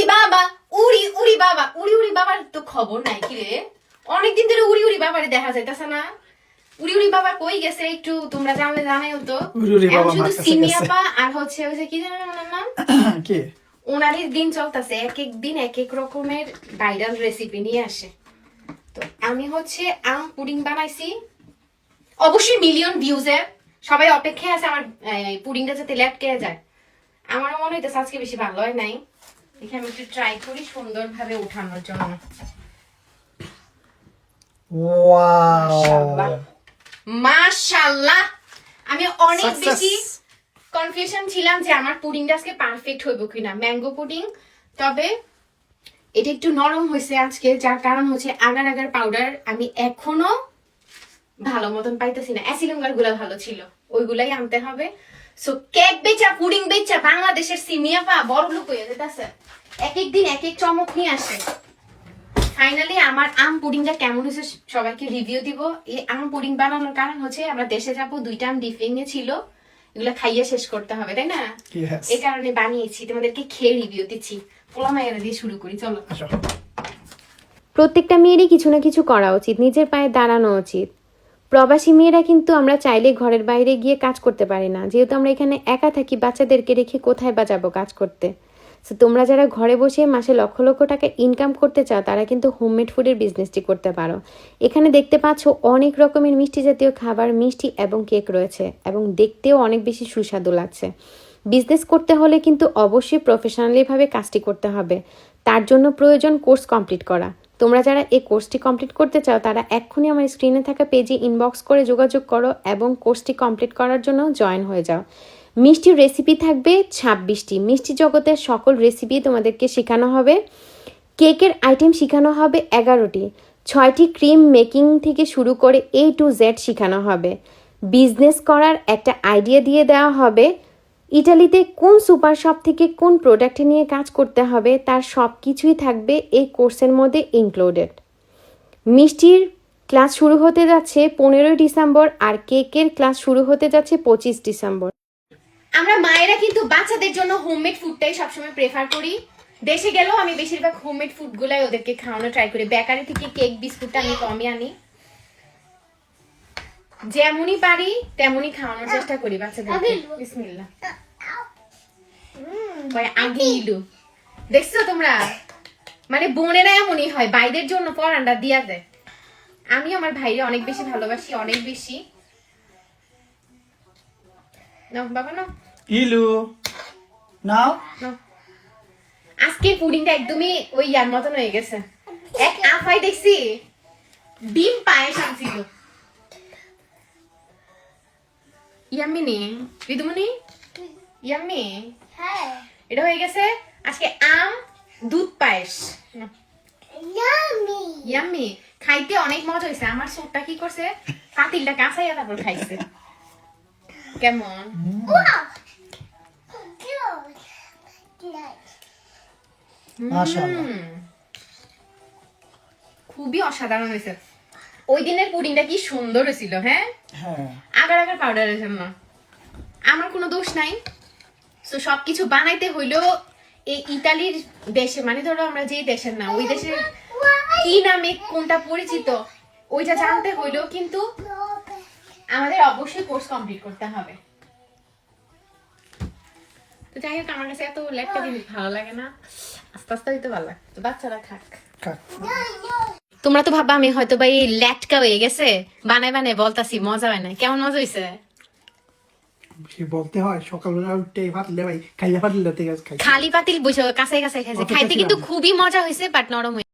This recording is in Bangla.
উড়ি বাবা, উড়ি উড়ি বাবা, উড়ি উড়ি বাবার তো খবর নাই কি রে? অনেকদিন ধরে উড়ি উড়ি বাবারে দেখা যাইতাছে না। উড়ি উড়ি বাবা কই গেছে একটু তোমরা জানলে জানাইও তো। এখন শুধু সিমিয়াপা আর হচ্ছে ওই যে কি জানেন ওনার নাম কি ওনারই দিন চলতেছে, এক এক দিন এক এক রকমের ভাইরাল রেসিপি নিয়ে আসে। তো আমি হচ্ছে আম পুডিং বানাইছি, অবশ্যই মিলিয়ন ভিউজে সবাই অপেক্ষায় আছে আমার পুডিংটা যাতে লেটকে যায়। আমারও মনে হইতেছে আজকে বেশি ভালো হয় নাই, দেখে আমি একটু ট্রাই করি সুন্দরভাবে উঠানোর জন্য। ওয়াও মাশাআল্লাহ, আমি অনেক Success! বেশি কনফিউশন ছিলাম যে আমার পুডিংটা আজকে পারফেক্ট হইব কিনা, ম্যাঙ্গো পুডিং। তবে এটা একটু নরম হয়েছে আজকে, যার কারণ হচ্ছে আগার আগার পাউডার আমি এখনো ভালো মতন পাইতেছি না। অ্যাসিলঙ্গার গুলা ভালো ছিল, ওইগুলাই আনতে হবে। সো কেক বেচা পুডিং বেচা বাংলাদেশের সিমিয়াপা বড় লোক হয়ে যেতেছে, এক এক দিন এক এক চমক নিয়ে আসে। ফাইনালি আমার আম পুডিংটা কেমন হয়েছে সবাইকে রিভিউ দিব। এই আম পুডিং বানানোর কারণ হচ্ছে আমরা দেশে যাবো, 2টা আম ডিফিং এ ছিল, এগুলো খাইয়ে শেষ করতে হবে, তাই না? Yes. এই কারণে বানিয়েছি, তোমাদেরকে খেয়ে রিভিউ দিচ্ছি। পোলা মায়েরা দিয়ে শুরু করি, চলো। আসো। প্রত্যেকটা মেয়েরই কিছু না কিছু করা উচিত, নিজের পায়ে দাঁড়ানো উচিত। প্রবাসী মেয়েরা কিন্তু আমরা চাইলে ঘরের বাইরে গিয়ে কাজ করতে পারি না, যেহেতু আমরা এখানে একা থাকি। বাচ্চাদেরকে রেখে কোথায় বা যাবো কাজ করতে? তো তোমরা যারা ঘরে বসে মাসে লক্ষ লক্ষ টাকা ইনকাম করতে চাও, তারা কিন্তু হোমমেড ফুডের বিজনেসটি করতে পারো। এখানে দেখতে পাচ্ছ অনেক রকমের মিষ্টি জাতীয় খাবার, মিষ্টি এবং কেক রয়েছে, এবং দেখতেও অনেক বেশি সুস্বাদু লাগছে। বিজনেস করতে হলে কিন্তু অবশ্যই প্রফেশনালিভাবে কাজটি করতে হবে। তার জন্য প্রয়োজন কোর্স কমপ্লিট করা। তোমরা যারা এই কোর্সটি কমপ্লিট করতে চাও, তারা এক্ষুনি আমার স্ক্রিনে থাকা পেজে ইনবক্স করে যোগাযোগ করো এবং কোর্সটি কমপ্লিট করার জন্য জয়েন হয়ে যাও। মিষ্টির রেসিপি থাকবে 26টি, মিষ্টি জগতের সকল রেসিপি তোমাদেরকে শেখানো হবে। কেকের আইটেম শেখানো হবে 11টি, 6টি ক্রিম মেকিং থেকে শুরু করে A to Z শেখানো হবে। বিজনেস করার একটা আইডিয়া দিয়ে দেওয়া হবে। ইটালিতে কোন সুপার শপ থেকে কোন প্রোডাক্ট নিয়ে কাজ করতে হবে তার সব কিছুই থাকবে এই কোর্সের মধ্যে ইনক্লুডেড। মিষ্টির ক্লাস শুরু হতে যাচ্ছে 15ই ডিসেম্বর, আর কেকের ক্লাস শুরু হতে যাচ্ছে 25 ডিসেম্বর। আমরা মায়েরা কিন্তু বাচ্চাদের জন্য হোমমেড ফুডটাই সবসময় প্রেফার করি। দেশে গেলেও আমি বেশিরভাগ হোমমেড ফুড গুলাই ওদেরকে খাওয়ানো ট্রাই করি। বেকারি থেকে কেক বিস্কুটটা আমি কমই আনি, যেমনই পারি তেমনই খাওয়ানোর চেষ্টা করি বাচ্চাদেরকে। বিসমিল্লাহ। আগে ইলু দেখছো তোমরা, মানে বোনেরা এমনই হয়, ভাইদের জন্য পরান্ডা দিয়া দেয়। আমি আমার ভাইরে অনেক বেশি ভালোবাসি, অনেক বেশি। নাও বাবা নাও। ইলু নাও। আজকে পুডিংটা একদমই ওই ইয়ার মতন হয়ে গেছে। এক আফাই দেখছি ডিম পায়েস আনছিল। ইয়াম্মি নে বিদুমনি, ইয়াম্মি। হ্যাঁ এটা হয়ে গেছে আজকে আম দুধ পায়েস। ইয়ামি ইয়াম্মি, খাইতে অনেক মজা হয়েছে। আমার সুপটা কি করছে, পাতিলটা কাঁচাইয়া তারপর খাইছে। কেমন? ওয়াও গুড মাশাআল্লাহ। খুবই অসাধারণ হয়েছে। ওই দিনের পুডিংটা কি সুন্দর হয়েছিল। হ্যাঁ, হ্যাঁ আগার আগার পাউডারের জন্য আমার কোনো দোষ নাই। তো সবকিছু বানাইতে হইলেও এই ইতালির দেশে, মানে ধরো আমরা যে দেশের না, ওই দেশের কি নামে কোনটা পরিচিত ওইটা জানতে হইলেও কিন্তু আমাদের অবশ্যই কোর্স কমপ্লিট করতে হবে। তো যাই হোক, আমার কাছে এত লেটকা জিনিস ভালো লাগে না, আস্তে আস্তে হইতে ভালো লাগে। তো বাচ্চারা খাক। খাক। তোমরা তো ভাববা আমি হয়তো বা এই লেটকা হয়ে গেছে, বানায় বানায় বলতাছি মজা হয় না। কেমন মজা হয়েছে? কি বলতে হয়, সকালবেলা উঠে ভাত দিলে ভাই খাইয়া ভাত দিলে খালি পাতিল বসে কাছে কাছে খাইছে, খাইতে কিন্তু খুবই মজা হয়েছে, বাট নরম হয়েছে।